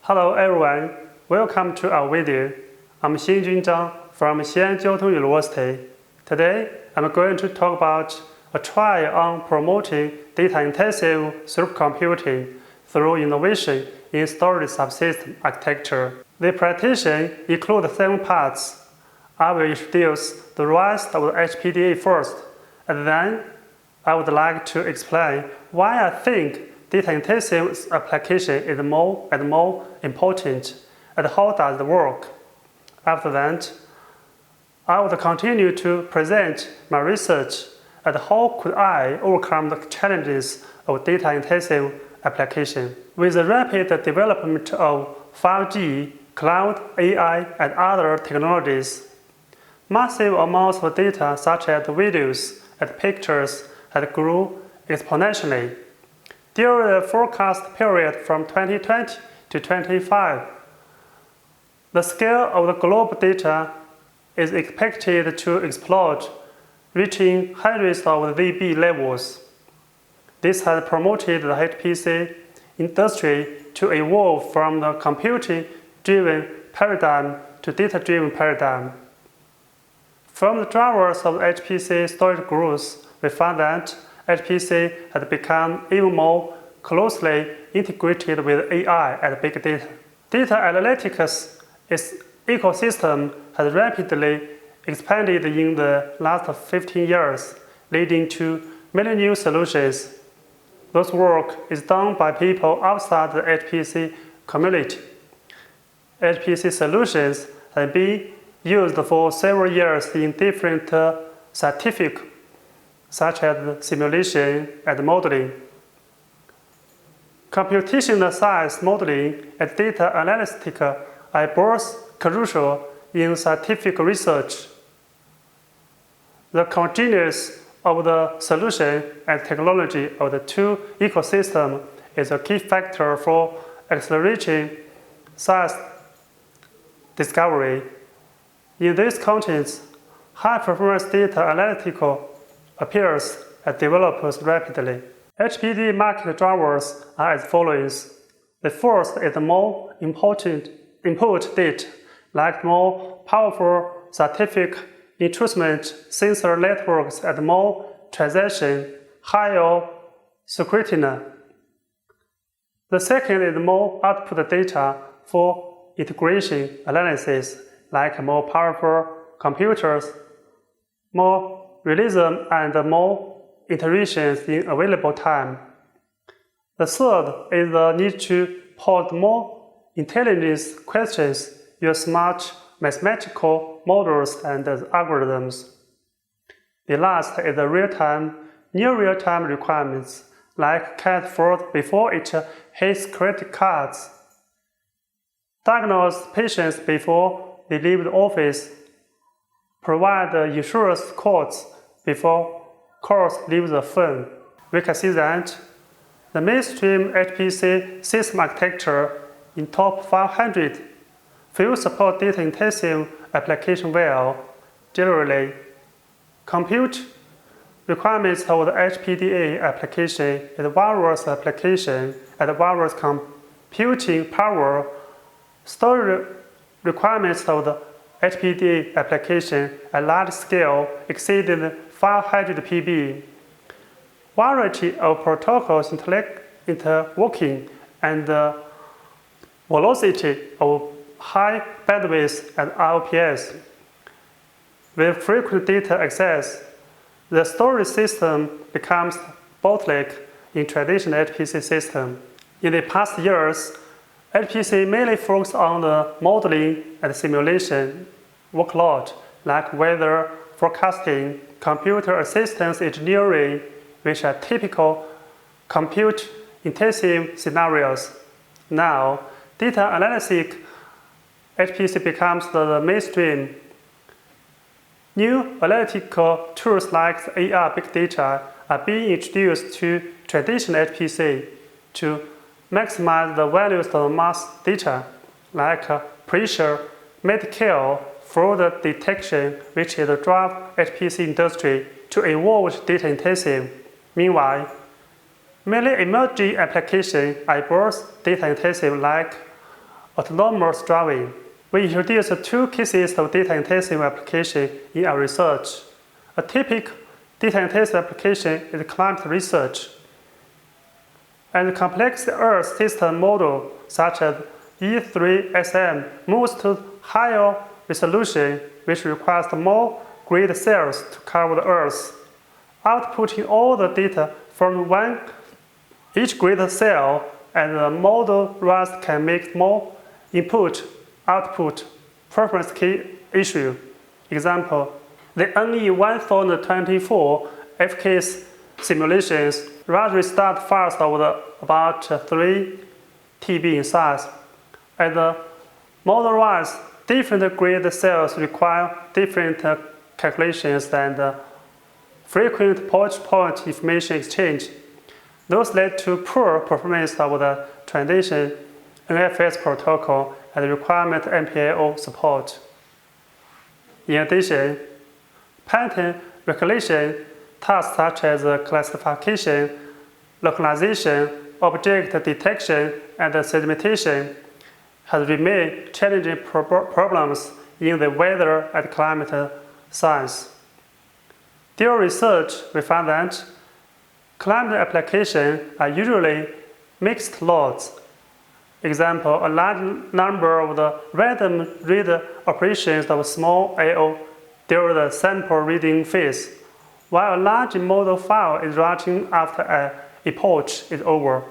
Hello everyone, welcome to our video. I'm Xi'An Jiaotong from Xi'An Jiaotong University. Today, I'm going to talk about a trial on promoting data-intensive supercomputing through innovation in storage subsystem architecture. The presentation includes 7 parts. I will introduce the rest of the HPDA first, and then I would like to explain why I think data-intensive application is more and more important, and how does it work. After that, I would continue to present my research and how could I overcome the challenges of data-intensive application. With the rapid development of 5G, cloud, AI, and other technologies, massive amounts of data such as videos and pictures had grew exponentially. During the forecast period from 2020 to 2025, the scale of the global data is expected to explode, reaching hundreds of VB levels. This has promoted the HPC industry to evolve from the computing-driven paradigm to data-driven paradigm. From the drivers of HPC storage growth, we found that HPC has become even more closely integrated with AI and big data. Data analytics ecosystem has rapidly expanded in the last 15 years, leading to many new solutions. This work is done by people outside the HPC community. HPC solutions have been used for several years in different scientific, such as simulation and modeling. Computational science modeling and data analytics are both crucial in scientific research. The convergence of the solution and technology of the two ecosystems is a key factor for accelerating science discovery. In this context, high-performance data analytical appears and develops rapidly. HPD market drivers are as follows. The first is the more important input data, like more powerful scientific instrument sensor networks and more transaction, higher scrutiny. The second is more output data for integration analysis, like more powerful computers, more realism, and more iterations in available time. The third is the need to pose more intelligence questions using smart mathematical models and algorithms. The last is the real-time, near real-time requirements, like cat food before it hits credit cards, diagnose patients before they leave the office, provide insurance quotes before calls leave the phone. We can see that the mainstream HPC system architecture in top 500 will support data-intensive application well. Generally, compute requirements of the HPDA application is various application and various computing power. Storage requirements of the HPDA application at large scale exceeded 500 PB. Variety of protocols interworking and the velocity of high bandwidth and IOPS. With frequent data access, the storage system becomes bottleneck in traditional HPC system. In the past years, HPC mainly focused on the modeling and simulation workload, like weather forecasting, computer assistance engineering, which are typical compute-intensive scenarios. Now, data analysis HPC becomes the mainstream. New analytical tools like AI big data are being introduced to traditional HPC to maximize the values of mass data, like pressure, medical, fraud detection, which is the drive HPC industry to evolve data intensive. Meanwhile, many emerging applications are both data intensive, like autonomous driving. We introduced two cases of data-intensive application in our research. A typical data-intensive application is climate research. And complex Earth system model such as E3SM moves to higher resolution, which requires more grid cells to cover the Earth. Outputting all the data from each grid cell, and the model runs can make more input-output performance key issue. Example, the NE1024 FK's simulations run restart files of about 3 TB in size. As the model runs, different grid cells require different calculations and frequent point-to-point information exchange. Those led to poor performance of the transition NFS protocol and requirement MPAO support. In addition, pattern recognition tasks such as classification, localization, object detection, and sedimentation has remained challenging problems in the weather and climate science. During research, we found that climate applications are usually mixed loads. Example, a large number of the random read operations of small I/O during the sample reading phase, while a large model file is writing after an epoch is over.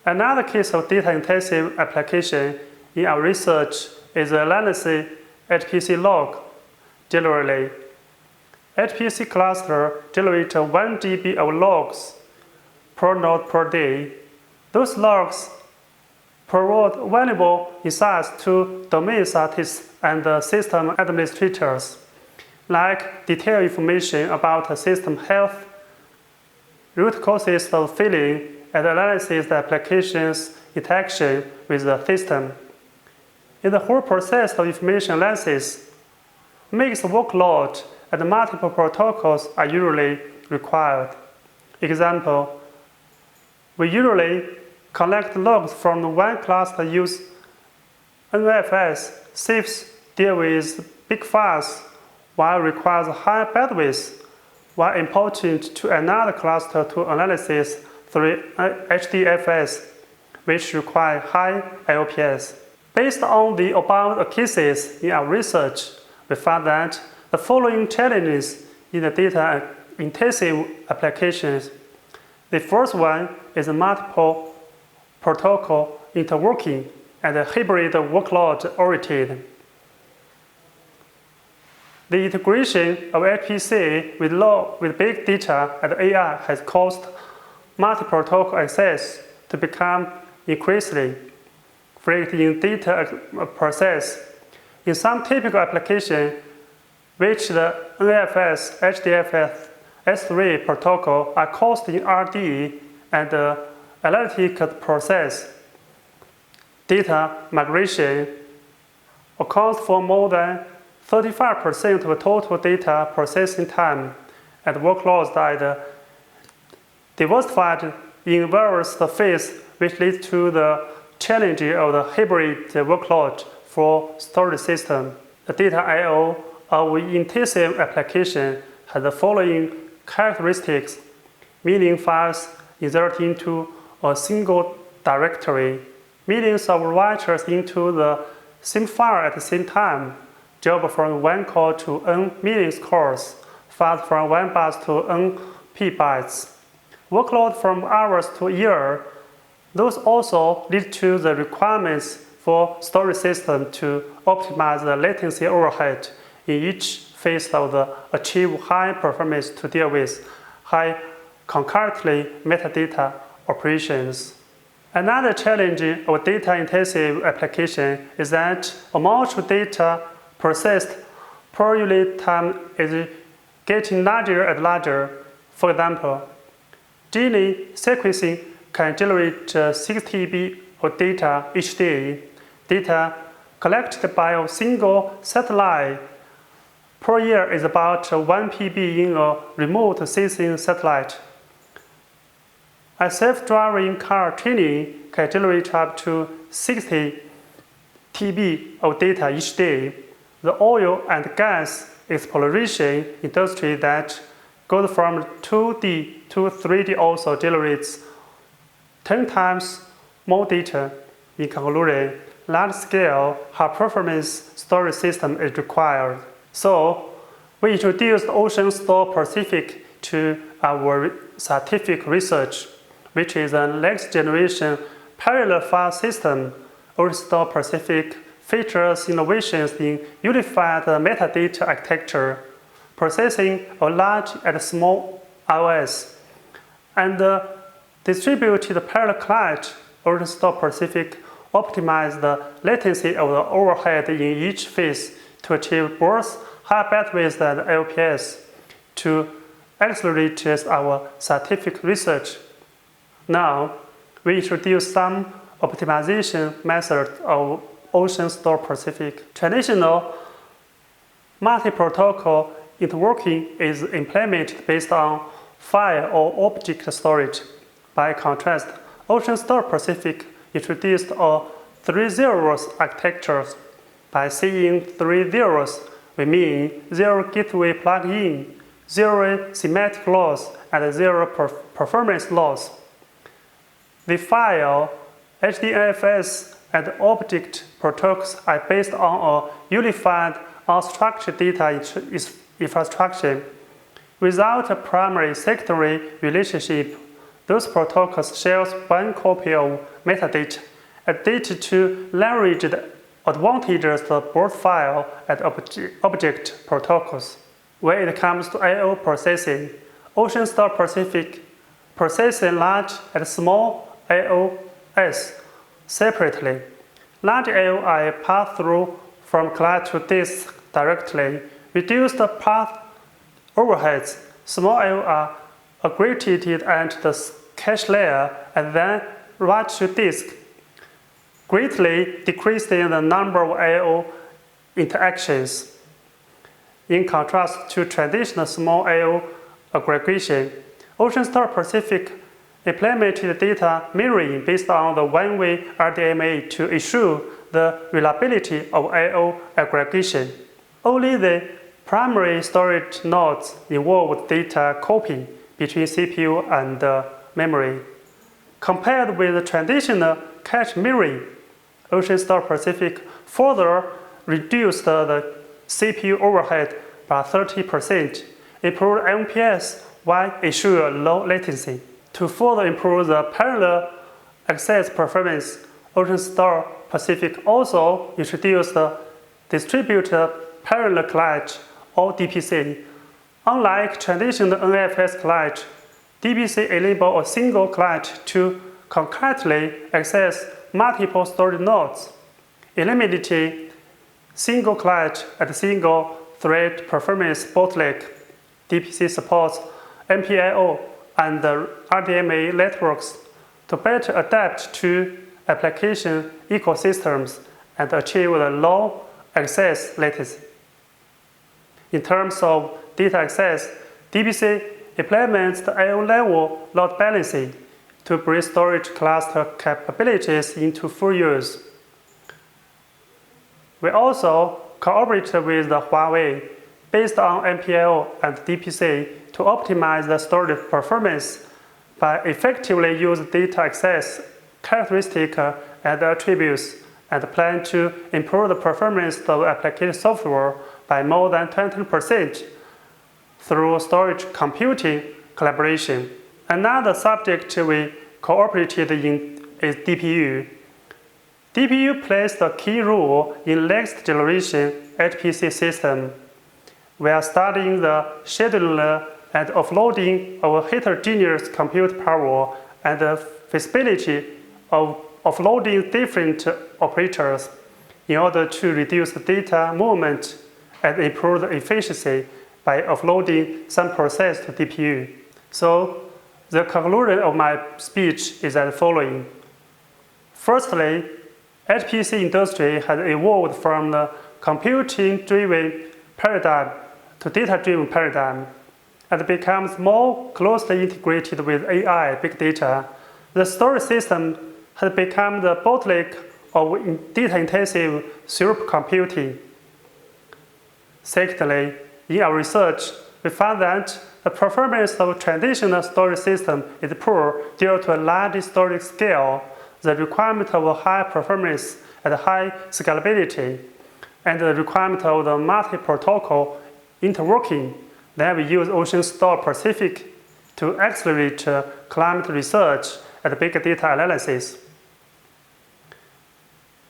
Another case of data-intensive application in our research is the latency HPC log. Generally, HPC cluster generates 1 GB of logs per node per day. Those logs provide valuable insights to domain scientists and system administrators, like detailed information about system health, root causes of failing, and analysis the application's interaction with the system. In the whole process of information analysis, mixed workload and multiple protocols are usually required. Example, we usually collect logs from one cluster use NFS, SIFs deal with big files, while requires high bandwidth, while importing to another cluster to analysis through HDFS, which require high IOPS. Based on the above cases in our research, we found that the following challenges in the data-intensive applications. The first one is multiple protocol interworking and hybrid workload-oriented. The integration of HPC with big data and AI has caused multi-protocol access to become increasingly frequent in data process. In some typical applications, which the NFS, HDFS, S3 protocol are caused in RD and analytical process. Data migration accounts for more than 35% of total data processing time, and workloads are diversified in various phases, which leads to the challenge of the hybrid workload for storage system. The data I/O of intensive application has the following characteristics, meaning files insert into a single directory, millions of writers into the same file at the same time, job from one core to n millions cores, files from 1 byte to n pbytes, workload from hours to year. Those also lead to the requirements for storage system to optimize the latency overhead in each phase of the achieve high performance to deal with high concurrently metadata operations. Another challenge of data-intensive application is that amount of data processed per unit time is getting larger and larger. For example, gene sequencing can generate 6 TB of data each day. Data collected by a single satellite per year is about 1 PB in a remote sensing satellite. A self-driving car training can generate up to 60 TB of data each day. The oil and gas exploration industry that goes from 2D to 3D also generates 10 times more data. In conclusion, large-scale, high-performance storage system is required. So, we introduced OceanStor Pacific to our scientific research, which is a next-generation parallel file system. OceanStor Pacific features innovations in unified metadata architecture, processing of large and small iOS, and distributed parallel client. OceanStor Pacific optimizes the latency of the overhead in each phase to achieve both high bandwidth and LPS to accelerate our scientific research. Now, we introduce some optimization methods of OceanStor Pacific. Traditional multi-protocol networking is implemented based on file or object storage. By contrast, OceanStor Pacific introduced a 3 zeros architecture. By seeing 3 zeros, we mean 0 gateway plug-in, 0 semantic loss, and 0 performance loss. The file, HDFS, and object protocols are based on a unified unstructured data infrastructure. Without a primary-secondary relationship, those protocols share one copy of metadata, a data to leverage the advantages of both file and object protocols. When it comes to I/O processing, OceanStor Pacific processes large and small I/Os separately. Large I/O are passed through from client to disk directly, reduce the path overheads. Small I/O are aggregated at the cache layer and then write to disk, greatly decreasing the number of I/O interactions. In contrast to traditional small I/O aggregation, OceanStor Pacific implemented data mirroring based on the one-way RDMA to ensure the reliability of I/O aggregation. Only the primary storage nodes involve data copying between CPU and memory. Compared with traditional cache mirroring, OceanStor Pacific further reduced the CPU overhead by 30%, improved MPS while ensuring low latency. To further improve the parallel access performance, OceanStor Pacific also introduced the distributed parallel client, or DPC. Unlike traditional NFS client, DPC enables a single client to concurrently access multiple storage nodes, eliminating single client and single thread performance bottleneck. DPC supports MPIO and RDMA networks to better adapt to application ecosystems and achieve the low access latency. In terms of data access, DPC implements the I/O level load balancing to bring storage cluster capabilities into full use. We also cooperate with the Huawei based on MPIO and DPC to optimize the storage performance by effectively using data access characteristics and attributes, and plan to improve the performance of application software by more than 20% through storage computing collaboration. Another subject we cooperated in is DPU. DPU plays a key role in next generation HPC system. We are studying the scheduling and offloading of heterogeneous compute power and the feasibility of offloading different operators in order to reduce data movement and improve the efficiency by offloading some process to DPU. So, the conclusion of my speech is as following. Firstly, HPC industry has evolved from the computing-driven paradigm to data-driven paradigm and becomes more closely integrated with AI, big data. The storage system has become the bottleneck of data-intensive supercomputing. Secondly, in our research, we found that the performance of traditional storage system is poor due to a large storage scale, the requirement of high performance and high scalability, and the requirement of the multi-protocol interworking. Then we use OceanStor Pacific to accelerate climate research and big data analysis.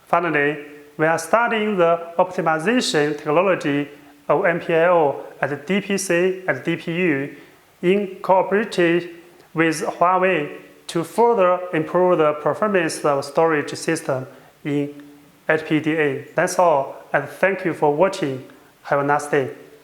Finally, we are studying the optimization technology of MPIO at DPC and DPU in cooperation with Huawei to further improve the performance of storage system in HPDA. That's all, and thank you for watching. Have a nice day.